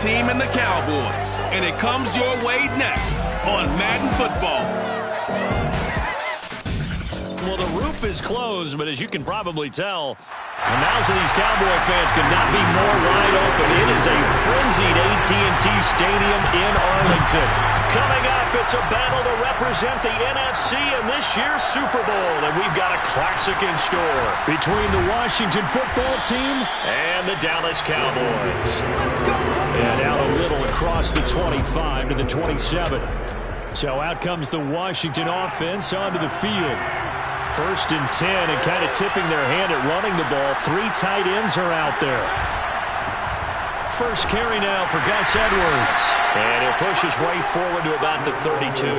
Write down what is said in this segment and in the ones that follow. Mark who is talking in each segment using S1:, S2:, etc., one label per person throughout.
S1: team and the Cowboys, and it comes your way next on Madden Football.
S2: Well, the roof is closed, but as you can probably tell, the mouths of these Cowboy fans could not be more wide open. It is a frenzied AT&T Stadium in Arlington. Coming up, it's a battle to represent the NFC in this year's Super Bowl, and we've got a classic in store between the Washington football team and the Dallas Cowboys. And out a little across the 25 to the 27. So out comes the Washington offense onto the field. 1st and 10, and kind of tipping their hand at running the ball. 3 tight ends are out there. First carry now for Gus Edwards. And he'll push his way forward to about the 32.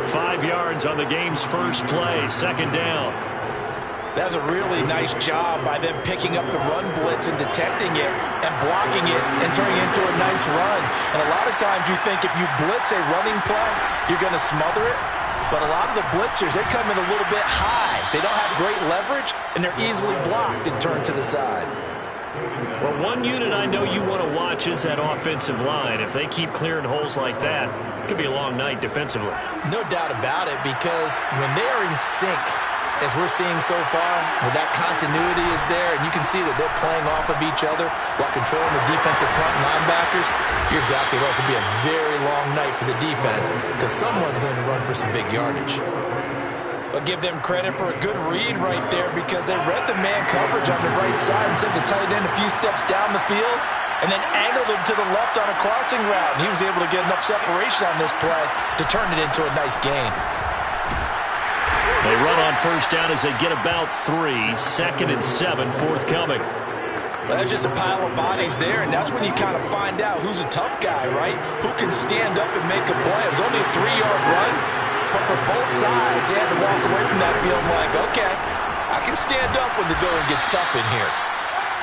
S2: 5 yards on the game's first play. 2nd down.
S3: That's a really nice job by them picking up the run blitz and detecting it and blocking it and turning it into a nice run. And a lot of times you think if you blitz a running play, you're going to smother it. But a lot of the blitzers, they come in a little bit high. They don't have great leverage, and they're easily blocked and turned to the side.
S2: Well, one unit I know you want to watch is that offensive line. If they keep clearing holes like that, it could be a long night defensively.
S3: No doubt about it, because when they're in sync, as we're seeing so far, when that continuity is there, and you can see that they're playing off of each other while controlling the defensive front linebackers, you're exactly right. It could be a very long night for the defense because someone's going to run for some big yardage. I'll give them credit for a good read right there because they read the man coverage on the right side and sent the tight end a few steps down the field and then angled him to the left on a crossing route. And he was able to get enough separation on this play to turn it into a nice gain.
S2: They run on 1st down as they get about 3. 2nd and 7 forthcoming.
S3: Well, there's just a pile of bodies there, and that's when you kind of find out who's a tough guy, right? Who can stand up and make a play. It was only a 3-yard run, but for both sides, they had to walk away from that feeling like, okay, I can stand up when the going gets tough in here.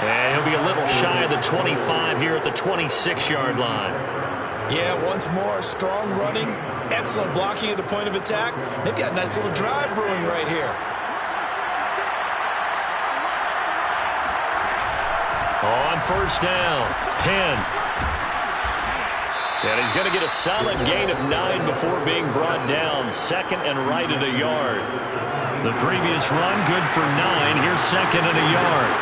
S2: And he'll be a little shy of the 25 here at the 26-yard line.
S3: Yeah, once more, strong running, excellent blocking at the point of attack. They've got a nice little drive brewing right here.
S2: On 1st down, Penn. And he's going to get a solid gain of 9 before being brought down. 2nd and right at a yard. The previous run, good for 9. Here's 2nd and a yard.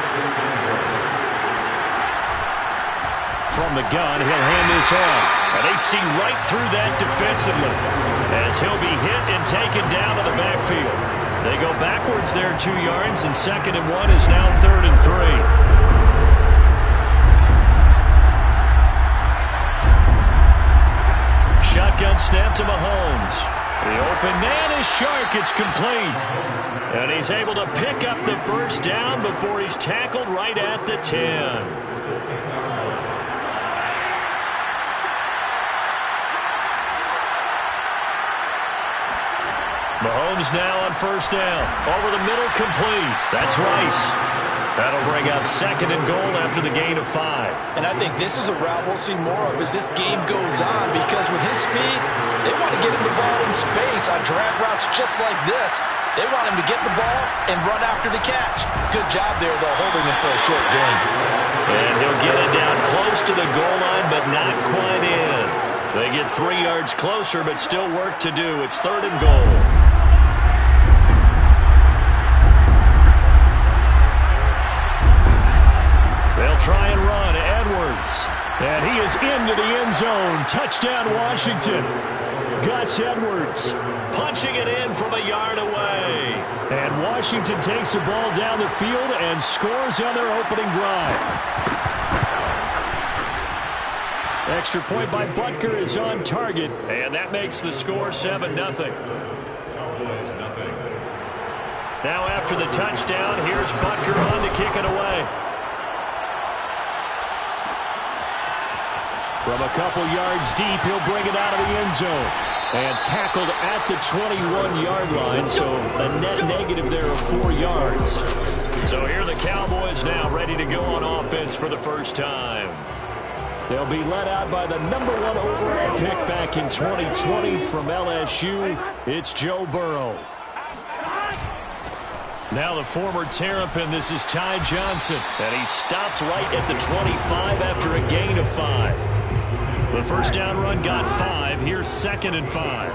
S2: From the gun, he'll hand this off. And they see right through that defensively as he'll be hit and taken down to the backfield. They go backwards there 2 yards, and 2nd and 1 is now 3rd and 3. Shotgun snap to Mahomes. The open man is Shark. It's complete. And he's able to pick up the 1st down before he's tackled right at the 10. Mahomes now on 1st down. Over the middle, complete. That's Rice. That'll bring up 2nd and goal after the gain of 5.
S3: And I think this is a route we'll see more of as this game goes on because with his speed, they want to get him the ball in space on drag routes just like this. They want him to get the ball and run after the catch. Good job there, though, holding him for a short gain.
S2: And he'll get it down close to the goal line, but not quite in. They get 3 yards closer, but still work to do. It's 3rd and goal. They'll try and run. Edwards. And he is into the end zone. Touchdown, Washington. Gus Edwards punching it in from a yard away. And Washington takes the ball down the field and scores on their opening drive. Extra point by Butker is on target. And that makes the score 7-0. Now after the touchdown, here's Butker on to kick it away. From a couple yards deep, he'll bring it out of the end zone. And tackled at the 21-yard line, so a net negative there of 4 yards. So here are the Cowboys now ready to go on offense for the first time. They'll be led out by the number 1 overall pick back in 2020 from LSU. It's Joe Burrow. Now the former Terrapin, this is Ty Johnson. And he stopped right at the 25 after a gain of 5. The first down run got 5. Here's 2nd and 5.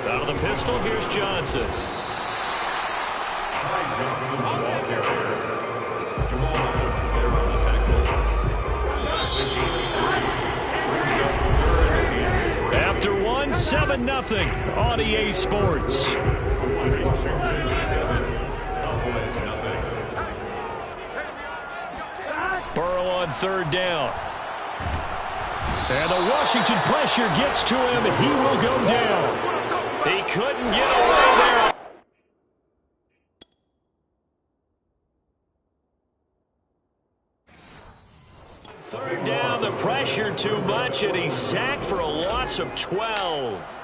S2: Out of the pistol, here's Johnson. After 7-0 on EA Sports. Burrow on 3rd down. And the Washington pressure gets to him. He will go down. He couldn't get away there. 3rd down, the pressure too much, and he's sacked for a loss of 12.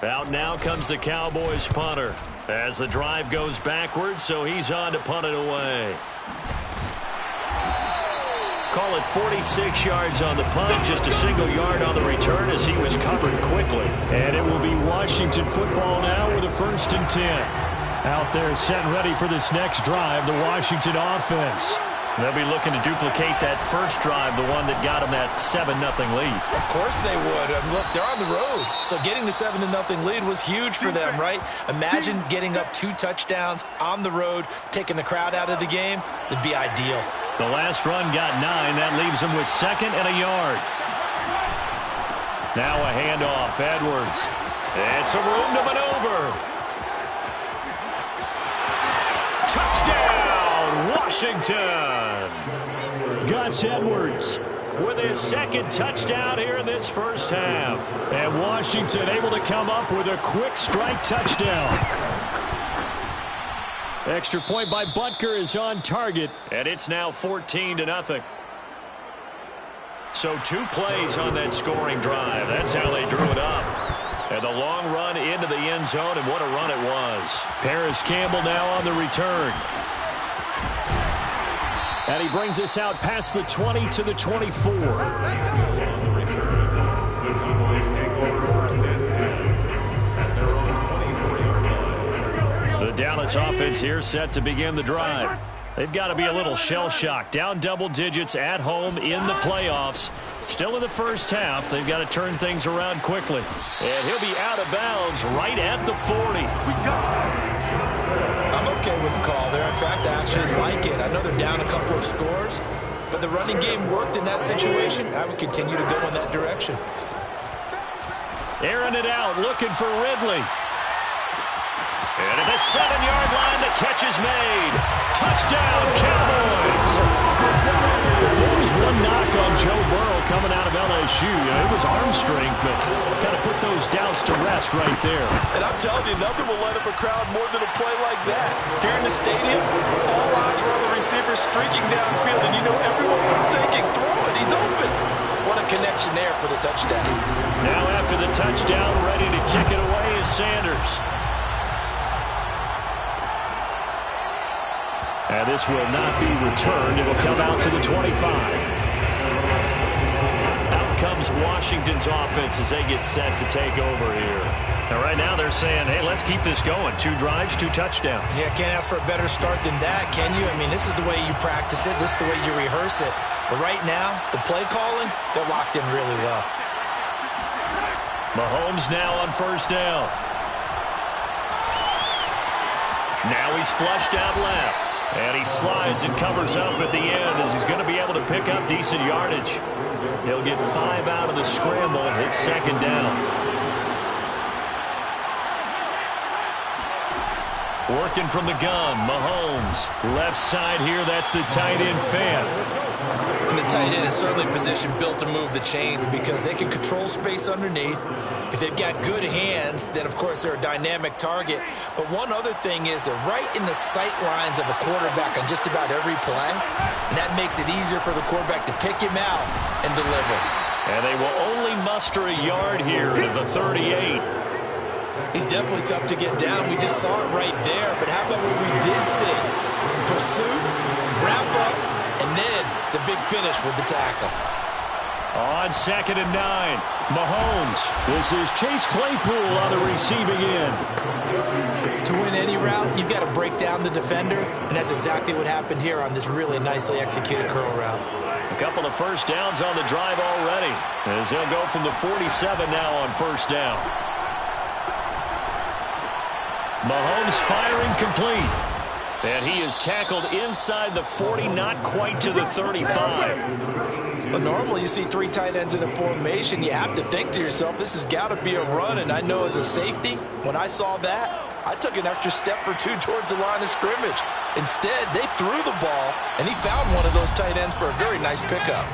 S2: Out now comes the Cowboys punter as the drive goes backwards, so he's on to punt it away. Call it 46 yards on the punt, just a single yard on the return as he was covered quickly. And it will be Washington football now with a 1st and 10. Out there set and ready for this next drive, the Washington offense. They'll be looking to duplicate that first drive, the one that got them that 7-0 lead.
S3: Of course they would. Look, they're on the road, so getting the 7-0 lead was huge for them, right? Imagine getting up 2 touchdowns on the road, taking the crowd out of the game. It'd be ideal.
S2: The last run got 9. That leaves them with 2nd and a yard. Now a handoff. Edwards. And some room to maneuver. Touchdown, Washington. Gus Edwards with his 2nd touchdown here in this first half. And Washington able to come up with a quick strike touchdown. Extra point by Butker is on target, and it's now 14-0. So 2 plays on that scoring drive. That's how they drew it up. And the long run into the end zone, and what a run it was. Paris Campbell now on the return. And he brings us out past the 20 to the 24. The Dallas offense here set to begin the drive. They've got to be a little shell-shocked. Down double digits at home in the playoffs. Still in the first half. They've got to turn things around quickly. And he'll be out of bounds right at the 40.
S3: I'm okay with the call there. In fact, I actually like it. I know they're down a couple of scores, but the running game worked in that situation. I would continue to go in that direction.
S2: Airing it out, looking for Ridley. And at the 7-yard line, the catch is made. Touchdown, Cowboys. There was one knock on Joe Burrow coming out of LSU. It was arm strength, but kind of put those doubts to rest right there.
S4: And I'm telling you, nothing will light up a crowd more than a play like that. Here in the stadium, all eyes were on the receiver streaking downfield, and you know everyone was thinking, throw it, he's open. What a connection there for the touchdown.
S2: Now after the touchdown, ready to kick it away is Sanders. And this will not be returned. It will come out to the 25. Out comes Washington's offense as they get set to take over here. And right now they're saying, hey, let's keep this going. 2 drives, 2 touchdowns.
S3: Yeah, can't ask for a better start than that, can you? I mean, this is the way you practice it. This is the way you rehearse it. But right now, the play calling, they're locked in really well.
S2: Mahomes now on 1st down. Now he's flushed out left. And he slides and covers up at the end as he's going to be able to pick up decent yardage. He'll get 5 out of the scramble. It's 2nd down. Working from the gun, Mahomes. Left side here, that's the tight end fan.
S3: And the tight end is certainly a position built to move the chains because they can control space underneath. If they've got good hands, then, of course, they're a dynamic target. But one other thing is they're right in the sight lines of a quarterback on just about every play. And that makes it easier for the quarterback to pick him out and deliver.
S2: And they will only muster a yard here at the 38.
S3: He's definitely tough to get down. We just saw it right there. But how about what we did see? Pursuit, wrap up, and then the big finish with the tackle.
S2: On 2nd and 9. Mahomes. This is Chase Claypool on the receiving end.
S3: To win any route, you've got to break down the defender, and that's exactly what happened here on this really nicely executed curl route.
S2: A couple of first downs on the drive already, as they'll go from the 47 now on first down. Mahomes firing complete. And he is tackled inside the 40, not quite to the 35.
S4: But normally you see three tight ends in a formation. You have to think to yourself, this has got to be a run. And I know as a safety, when I saw that, I took an extra step or two towards the line of scrimmage. Instead, they threw the ball, and he found one of those tight ends for a very nice pickup.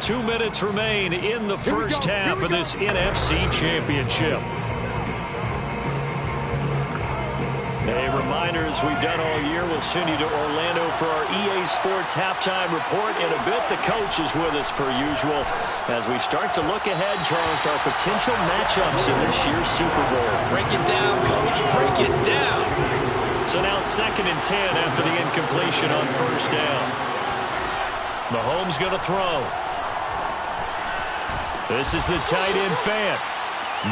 S2: 2 minutes remain in the first half of this NFC Championship. A reminder, as we've done all year, we'll send you to Orlando for our EA Sports halftime report. In a bit, the coach is with us per usual as we start to look ahead, Charles, to our potential matchups in this year's Super Bowl.
S3: Break it down, coach. Break it down.
S2: So now 2nd and 10 after the incompletion on first down. Mahomes going to throw. This is the tight end Fant.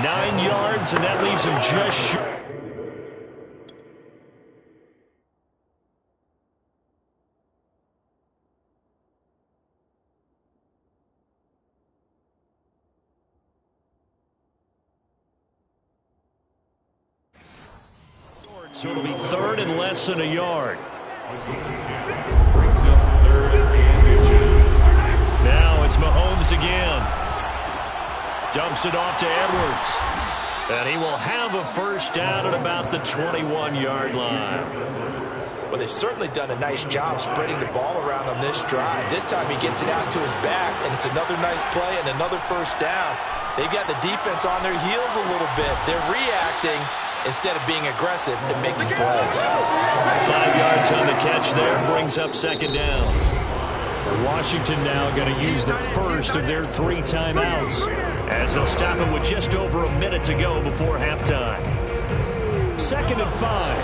S2: 9 yards, and that leaves him just short. So it'll be 3rd and less than a yard. Now it's Mahomes again. Dumps it off to Edwards. And he will have a first down at about the 21-yard line.
S3: Well, they've certainly done a nice job spreading the ball around on this drive. This time he gets it out to his back, and it's another nice play and another first down. They've got the defense on their heels a little bit. They're reacting instead of being aggressive and making plays.
S2: 5 yards on the catch there, brings up 2nd down. Washington now going to use the first of their 3 timeouts, as they'll stop it with just over a minute to go before halftime. 2nd and 5.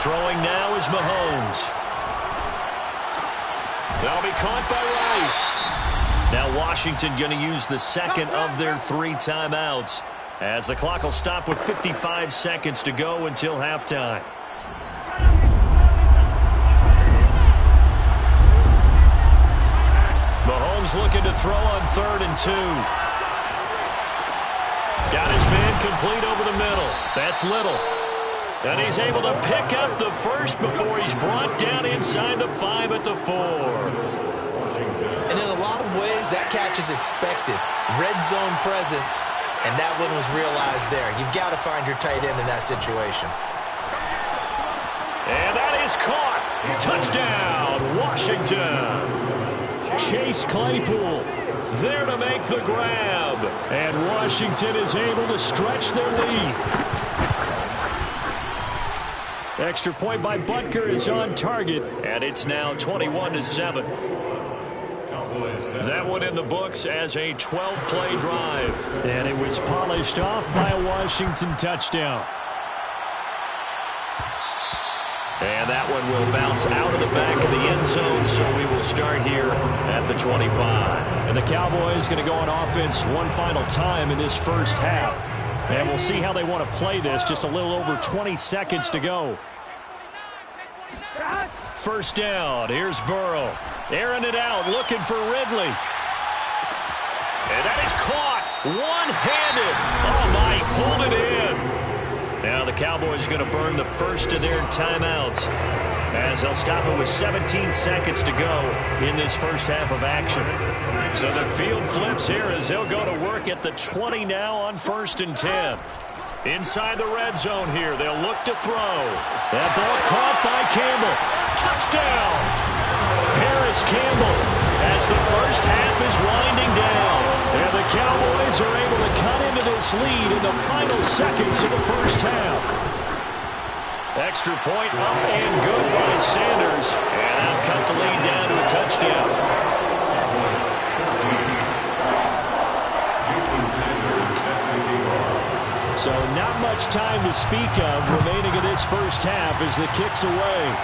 S2: Throwing now is Mahomes. That'll be caught by Rice. Now Washington going to use the 2nd of their 3 timeouts, as the clock will stop with 55 seconds to go until halftime. Mahomes looking to throw on 3rd and 2. Got his man complete over the middle. That's Little. And he's able to pick up the first before he's brought down inside the 5 at the 4.
S3: And in a lot of ways, that catch is expected. Red zone presence, and that one was realized there. You've got to find your tight end in that situation.
S2: And that is caught. Touchdown, Washington. Chase Claypool there to make the grab. And Washington is able to stretch their lead. Extra point by Butker is on target, and it's now 21-7. That one in the books as a 12-play drive. And it was polished off by a Washington touchdown. And that one will bounce out of the back of the end zone, so we will start here at the 25. And the Cowboys going to go on offense one final time in this first half. And we'll see how they want to play this. Just a little over 20 seconds to go. First down. Here's Burrow. Airing it out, looking for Ridley. And that is caught. One-handed. Oh, my, he pulled it in. Now the Cowboys going to burn the first of their timeouts, as they'll stop it with 17 seconds to go in this first half of action. So the field flips here as they'll go to work at the 20 now on 1st and 10. Inside the red zone here, they'll look to throw. That ball caught by Campbell. Touchdown! Harris Campbell, as the first half is winding down. And the Cowboys are able to cut into this lead in the final seconds of the first half. Extra point up and good by Sanders. And that'll cut the lead down to a touchdown. So not much time to speak of remaining in this first half as the kick's away.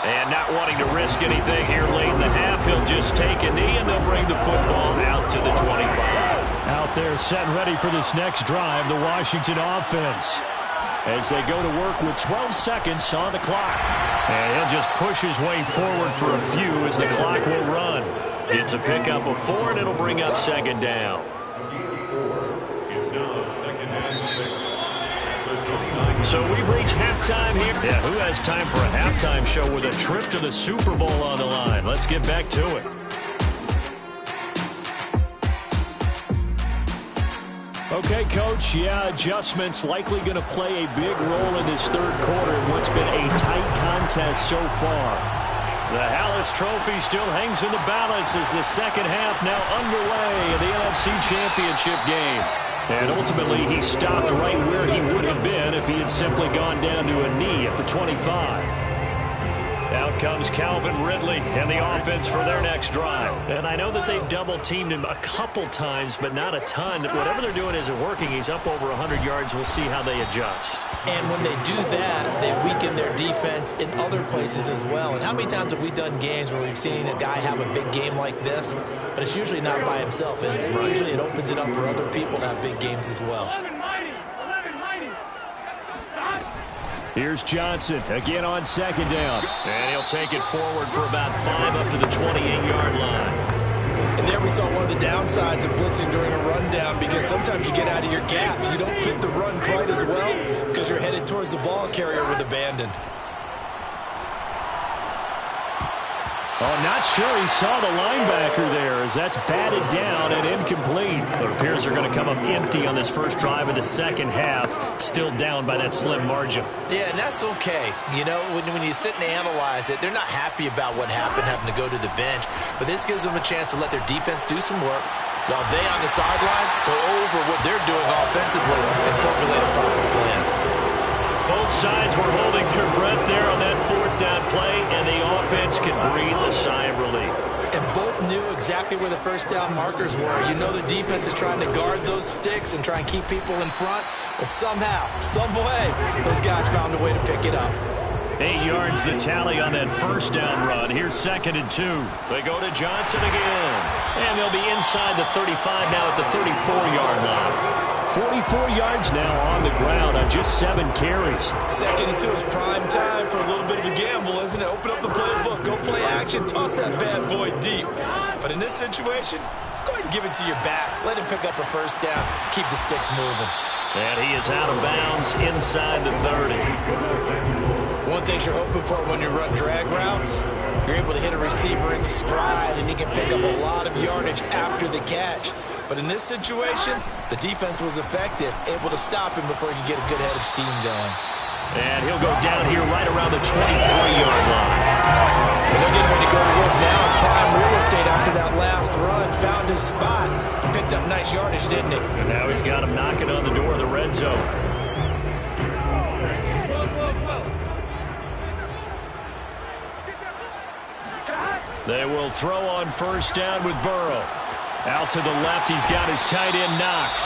S2: And not wanting to risk anything here late in the half, he'll just take a knee, and they'll bring the football out to the 25.
S5: Out there set ready for this next drive, the Washington offense, as they go to work with 12 seconds on the clock.
S2: And he'll just push his way forward for a few as the clock will run. It's a pickup of 4, and it'll bring up second down.
S1: It's now second and 6.
S2: So we've reached halftime here. Yeah, who has time for a halftime show with a trip to the Super Bowl on the line? Let's get back to it.
S5: Okay, Coach, adjustments likely going to play a big role in this third quarter in what's been a tight contest so far.
S2: The Hallis Trophy still hangs in the balance as the second half now underway in the NFC Championship game. And ultimately, he stopped right where he would have been if he had simply gone down to a knee at the 25. Out comes Calvin Ridley and the offense for their next drive.
S5: And I know that they've double-teamed him a couple times, but not a ton. Whatever they're doing isn't working. He's up over 100 yards. We'll see how they adjust.
S3: And when they do that, they weaken their defense in other places as well. And how many times have we done games where we've seen a guy have a big game like this, but it's usually not by himself, is it? Right. Usually it opens it up for other people to have big games as well.
S5: Here's Johnson again on second down.
S2: And he'll take it forward for about 5 up to the 28-yard line.
S3: And there we saw one of the downsides of blitzing during a rundown, because sometimes you get out of your gaps. You don't fit the run quite as well because you're headed towards the ball carrier with abandon.
S5: Oh, not sure he saw the linebacker there as that's batted down and incomplete.
S2: It appears they're going to come up empty on this first drive of the second half, still down by that slim margin.
S3: Yeah, and that's okay. You know, when you sit and analyze it, they're not happy about what happened having to go to the bench, but this gives them a chance to let their defense do some work while they on the sidelines go over what they're doing offensively and formulate a proper plan.
S2: Both sides were holding their breath there on that fourth down play, and the offense can breathe a sigh of relief.
S3: And both knew exactly where the first down markers were. You know the defense is trying to guard those sticks and try and keep people in front, but somehow, some way, those guys found a way to pick it up.
S2: 8 yards the tally on that first down run. Here's 2nd and 2. They go to Johnson again. And they'll be inside the 35 now at the 34-yard line.
S5: 44 yards now on the ground on just 7 carries.
S3: 2nd and 2 is prime time for a little bit of a gamble, isn't it? Open up the playbook, go play action, toss that bad boy deep. But in this situation, go ahead and give it to your back. Let him pick up a first down. Keep the sticks moving.
S2: And he is out of bounds inside the 30.
S3: One thing you're hoping for when you run drag routes, you're able to hit a receiver in stride, and he can pick up a lot of yardage after the catch. But in this situation, the defense was effective, able to stop him before he could get a good head of steam going.
S2: And he'll go down here right around the 23-yard line.
S3: And they're getting ready to go to work now in prime real estate after that last run. Found his spot. He picked up nice yardage, didn't he?
S2: And now he's got him knocking on the door of the red zone. They will throw on first down with Burrow. Out to the left, he's got his tight end, Knox.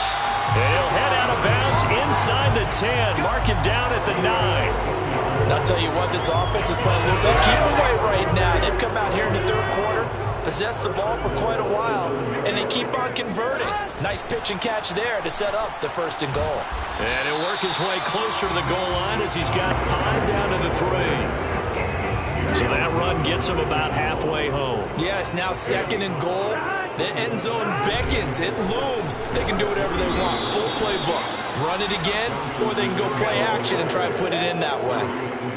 S2: And he'll head out of bounds inside the 10. Mark him down at the 9.
S3: And I'll tell you what, this offense is playing a little bit keep away right now. They've come out here in the third quarter, possessed the ball for quite a while, and they keep on converting. Nice pitch and catch there to set up the 1st and goal.
S2: And he'll work his way closer to the goal line as he's got 5 down to the 3. So that run gets him about halfway home.
S3: Yeah, it's now 2nd and goal. The end zone beckons. It looms. They can do whatever they want. Full playbook. Run it again, or they can go play action and try and put it in that way.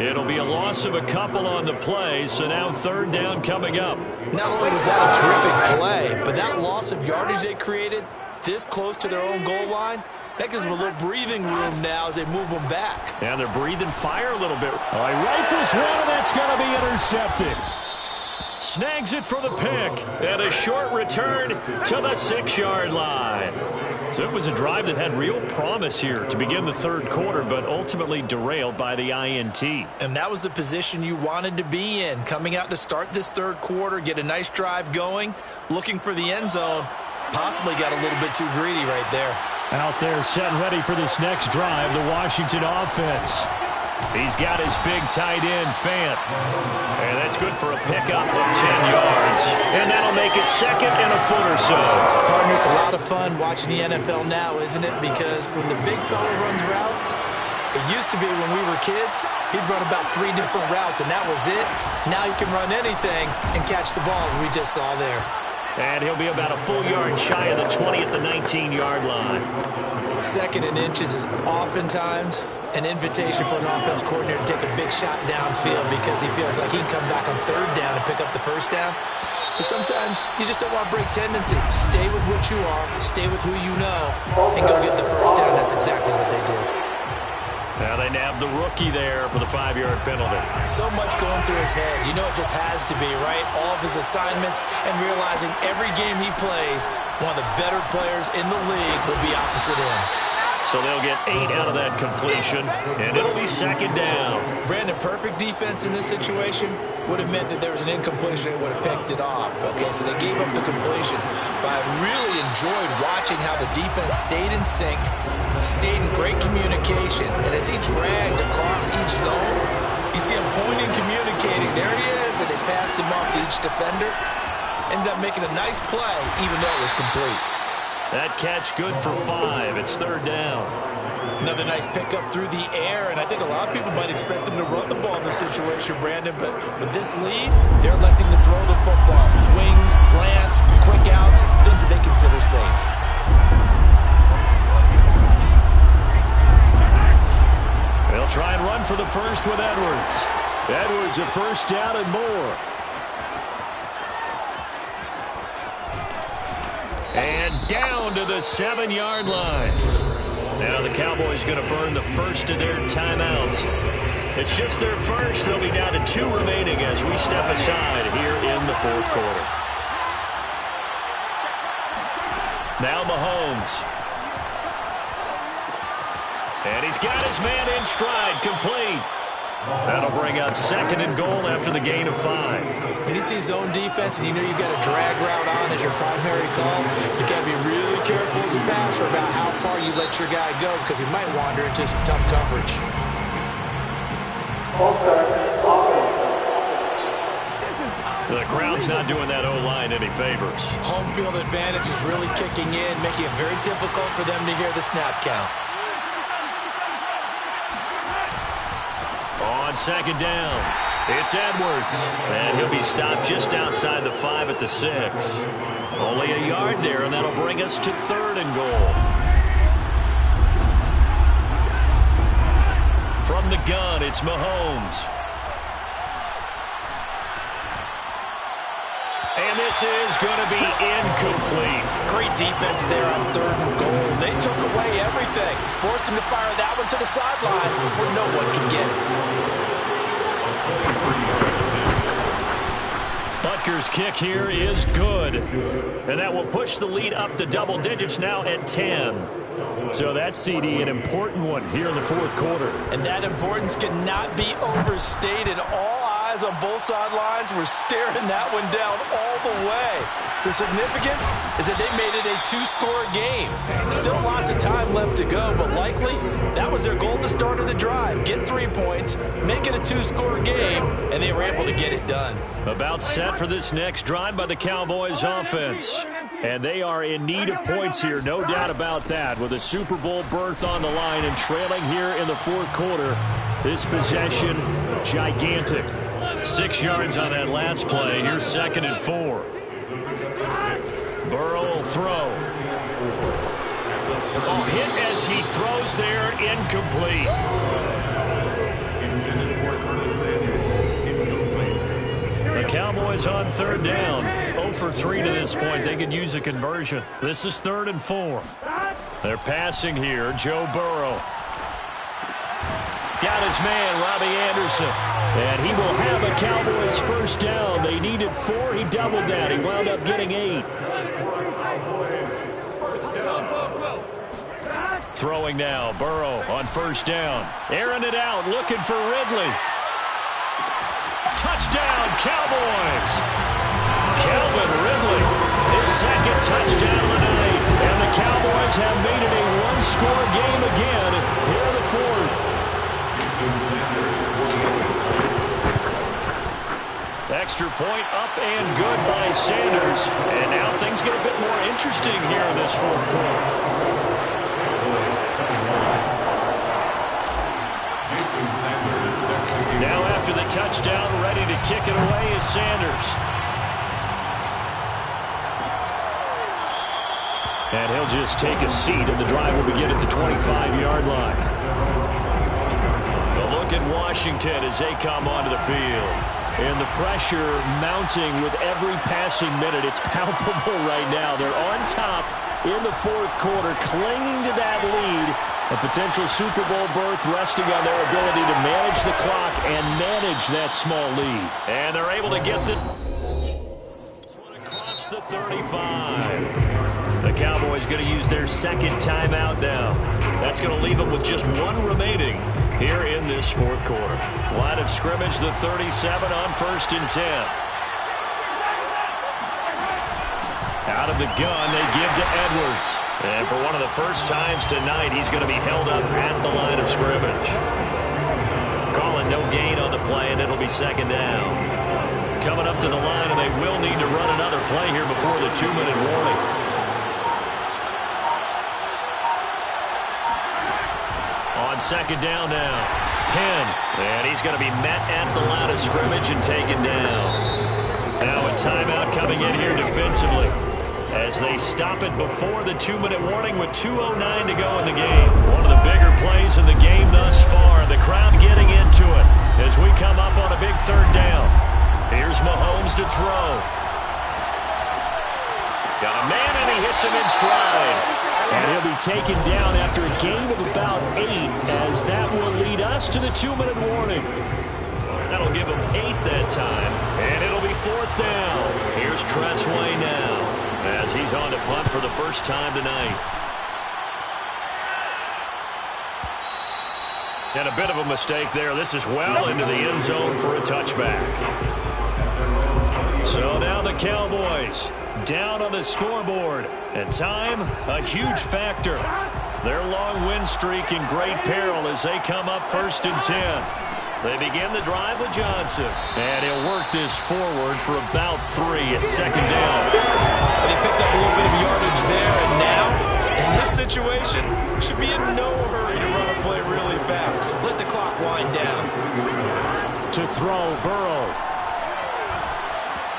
S2: It'll be a loss of a couple on the play, so now 3rd down coming up.
S3: Not only was that a terrific play, but that loss of yardage they created this close to their own goal line, that gives them a little breathing room now as they move them back.
S2: And they're breathing fire a little bit.
S5: He rifles one, and that's going to be intercepted.
S2: Snags it for the pick, and a short return to the 6-yard line. So it was a drive that had real promise here to begin the third quarter, but ultimately derailed by the INT.
S3: And that was the position you wanted to be in, coming out to start this third quarter, get a nice drive going, looking for the end zone. Possibly got a little bit too greedy right there.
S5: Out there set ready for this next drive, the Washington offense.
S2: He's got his big tight end, Fant. And that's good for a pickup of 10 yards. And that'll make it second and a foot or so.
S3: Partner, it's a lot of fun watching the NFL now, isn't it? Because when the big fella runs routes, it used to be when we were kids, he'd run about 3 different routes, and that was it. Now he can run anything and catch the balls we just saw there.
S2: And he'll be about a full yard shy of the 20 at the 19-yard line.
S3: Second and inches is oftentimes an invitation for an offense coordinator to take a big shot downfield because he feels like he can come back on third down and pick up the first down. But sometimes you just don't want to break tendency. Stay with what you are, stay with who you know, and go get the first down. That's exactly what they did.
S2: Now they nabbed the rookie there for the 5-yard penalty.
S3: So much going through his head. You know it just has to be, right? All of his assignments and realizing every game he plays, one of the better players in the league will be opposite him.
S2: So they'll get 8 out of that completion, and it'll be second down.
S3: Brandon, perfect defense in this situation would have meant that there was an incompletion and would have picked it off. Okay, so they gave up the completion. But I really enjoyed watching how the defense stayed in sync, stayed in great communication, and as he dragged across each zone, you see him pointing, communicating. There he is, and they passed him off to each defender. Ended up making a nice play, even though it was complete.
S2: That catch good for 5. It's third down.
S3: Another nice pickup through the air, and I think a lot of people might expect them to run the ball in this situation, Brandon, but with this lead, they're electing to throw the football. Swings, slants, quick outs, things that they consider safe.
S2: They'll try and run for the first with Edwards. Edwards a first down and more. And down to the 7-yard line. Now the Cowboys going to burn the first of their timeouts. It's just their first. They'll be down to 2 remaining as we step aside here in the fourth quarter. Now Mahomes. And he's got his man in stride, complete. That'll bring up second and goal after the gain of 5.
S3: When you see zone defense and you know you've got a drag route on as your primary call, you got to be really careful as a passer about how far you let your guy go because he might wander into some tough coverage.
S2: The crowd's not doing that O-line any favors.
S3: Home field advantage is really kicking in, making it very difficult for them to hear the snap count.
S2: On second down, it's Edwards. And he'll be stopped just outside the 5 at the 6. Only a yard there, and that'll bring us to third and goal. From the gun, it's Mahomes. And this is going to be incomplete.
S3: Great defense there on third and goal. They took away everything. Forced him to fire that one to the sideline where no one could get it.
S2: Butker's kick here is good. And that will push the lead up to double digits now at 10. So that CD, an important one here in the fourth quarter.
S3: And that importance cannot be overstated. All eyes on both sidelines were staring that one down all the way. The significance is that they made it a 2-score game. Still lots of time left to go, but likely that was their goal at the start of the drive. Get 3 points, make it a 2-score game, and they were able to get it done.
S2: About set for this next drive by the Cowboys offense. And they are in need of points here, no doubt about that. With a Super Bowl berth on the line and trailing here in the fourth quarter, this possession, gigantic. 6 yards on that last play. Here's second and 4. Burrow will throw. Hit as he throws there, incomplete. The Cowboys on third down. 0 for 3 to this point. They could use a conversion. This is third and 4. They're passing here. Joe Burrow. Got his man, Robbie Anderson. And he will have a Cowboys first down. They needed 4. He doubled that. He wound up getting 8. Throwing now. Burrow on first down. Airing it out. Looking for Ridley. Touchdown, Cowboys. Calvin Ridley. His second touchdown of the night. And the Cowboys have made it a 1-score game again here in the fourth. extra point up and good by Sanders. And now things get a bit more interesting here in this fourth quarter. Now after the touchdown, ready to kick it away is Sanders. And he'll just take a seat, and the drive will begin at the 25-yard line. A look at Washington as they come onto the field. And the pressure mounting with every passing minute. It's palpable right now. They're on top in the fourth quarter, clinging to that lead. A potential Super Bowl berth resting on their ability to manage the clock and manage that small lead. And they're able to get the across the 35. The Cowboys going to use their second timeout now. That's going to leave them with just one remaining here in this fourth quarter. Line of scrimmage, the 37 on 1st and 10. Out of the gun, they give to Edwards. And for one of the first times tonight, he's going to be held up at the line of scrimmage. Calling no gain on the play, and it'll be second down. Coming up to the line, and they will need to run another play here before the 2-minute warning. On second down now, Penn, and he's going to be met at the line of scrimmage and taken down. Now a timeout coming in here defensively as they stop it before the 2-minute warning with 2:09 to go in the game. One of the bigger plays in the game thus far. The crowd getting into it as we come up on a big third down. Here's Mahomes to throw. Got a man, and he hits him in stride. And he'll be taken down after a gain of about 8, as that will lead us to the 2-minute warning. That'll give him 8 that time, and it'll be 4th down. Here's Tressway now, as he's on to punt for the first time tonight. And a bit of a mistake there. This is well into the end zone for a touchback. So now the Cowboys down on the scoreboard. And time, a huge factor. Their long win streak in great peril as they come up 1st and 10. They begin the drive with Johnson. And he'll work this forward for about 3 at second down.
S3: And he picked up a little bit of yardage there. And now, in this situation, should be in no hurry to run a play really fast. Let the clock wind down.
S5: To throw, Burrow.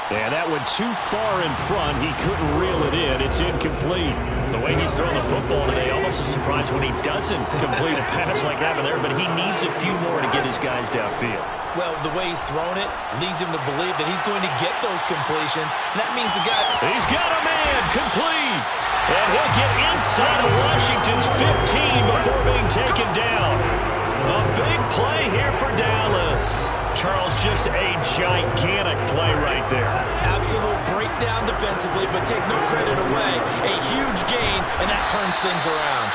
S5: And that went too far in front. He couldn't reel it in. It's incomplete.
S2: The way he's throwing the football today, almost a surprise when he doesn't complete a pass like that there, but he needs a few more to get his guys downfield.
S3: Well, the way he's thrown it leads him to believe that he's going to get those completions. And that means the guy...
S2: He's got a man, complete. And he'll get inside of Washington's 15 before being taken down. A big play here for Dallas. Charles, just a gigantic play right there.
S3: Absolute breakdown defensively, but take no credit away. A huge gain, and that turns things around.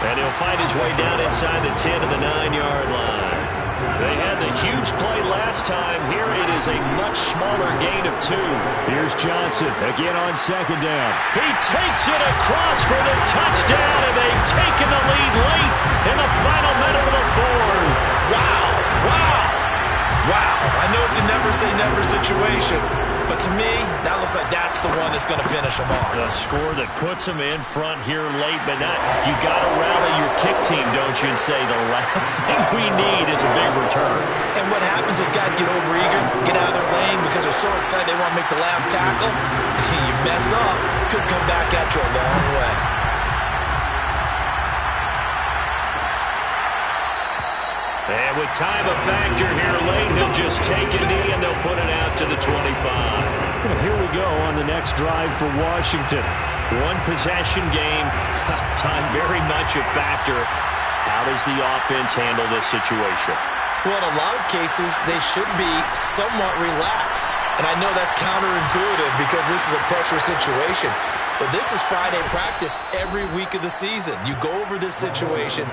S2: And he'll find his way down inside the 10 to the 9-yard line. They had the huge play last time. Here it is a much smaller gain of 2.
S5: Here's Johnson again on second down.
S2: He takes it across for the touchdown, and they've taken the lead late in the final minute of the 4th.
S3: Wow, wow. Wow, I know it's a never-say-never situation, but to me, that looks like that's the one that's going to finish them off.
S2: The score that puts them in front here late, but not. You got to rally your kick team, don't you, and say the last thing we need is a big return.
S3: And what happens is guys get overeager, get out of their lane because they're so excited they want to make the last tackle. You mess up, could come back at you a long way.
S2: And with time a factor here late, he'll just take a knee and they'll put it out to the 25.
S5: Well, here we go on the next drive for Washington.
S2: One possession game, time very much a factor. How does the offense handle this situation?
S3: Well, in a lot of cases, they should be somewhat relaxed. And I know that's counterintuitive because this is a pressure situation. But this is Friday practice every week of the season. You go over this situation,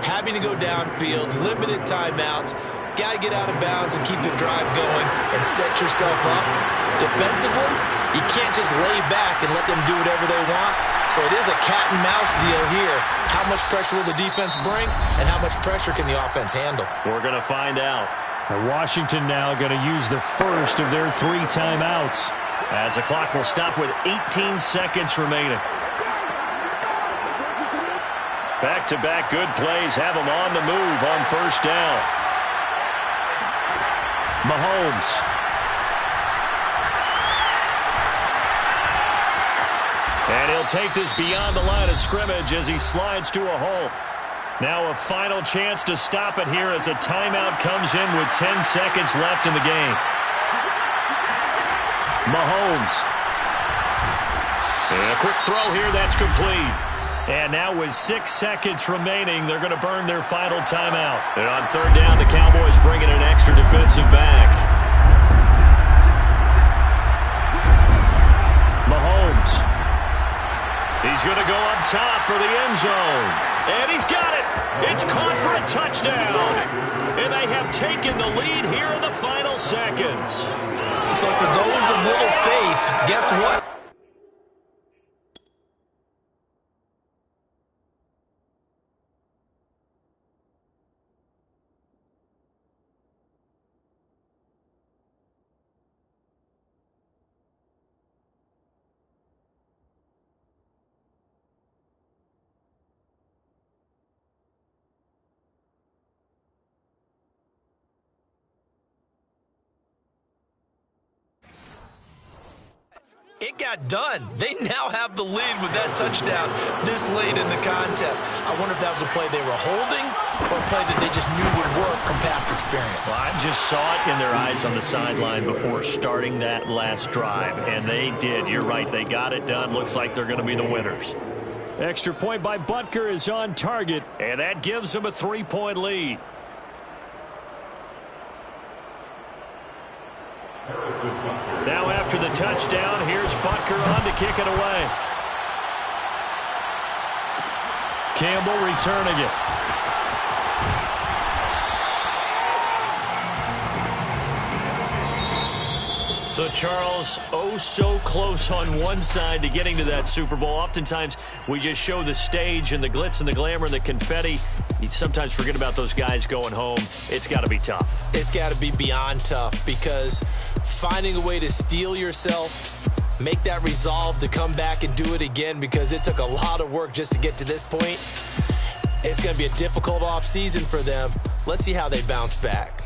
S3: having to go downfield, limited timeouts, got to get out of bounds and keep the drive going and set yourself up. Defensively, you can't just lay back and let them do whatever they want. So it is a cat and mouse deal here. How much pressure will the defense bring and how much pressure can the offense handle?
S2: We're going to find out.
S5: And Washington now going to use the first of their 3 timeouts.
S2: As the clock will stop with 18 seconds remaining. Back-to-back good plays have them on the move on first down. Mahomes. And he'll take this beyond the line of scrimmage as he slides to a hole. Now a final chance to stop it here as a timeout comes in with 10 seconds left in the game. Mahomes. And a quick throw here, that's complete. And now with 6 seconds remaining, they're going to burn their final timeout. And on third down, the Cowboys bringing an extra defensive back. Mahomes. He's going to go up top for the end zone. And he's got it. It's caught for a touchdown. And they have taken the lead here in the final seconds.
S3: So for those of little faith, guess what? It got done. They now have the lead with that touchdown this late in the contest. I wonder if that was a play they were holding or a play that they just knew would work from past experience.
S2: Well, I just saw it in their eyes on the sideline before starting that last drive, and they did. You're right. They got it done. Looks like they're going to be the winners.
S5: Extra point by Butker is on target.
S2: And that gives them a 3-point lead. Now after the touchdown, here's Butker on to kick it away. Campbell returning it. So, Charles, oh so close on one side to getting to that Super Bowl. Oftentimes, we just show the stage and the glitz and the glamour and the confetti. You sometimes forget about those guys going home. It's got to be tough.
S3: It's got to be beyond tough because finding a way to steel yourself, make that resolve to come back and do it again because it took a lot of work just to get to this point. It's going to be a difficult offseason for them. Let's see how they bounce back.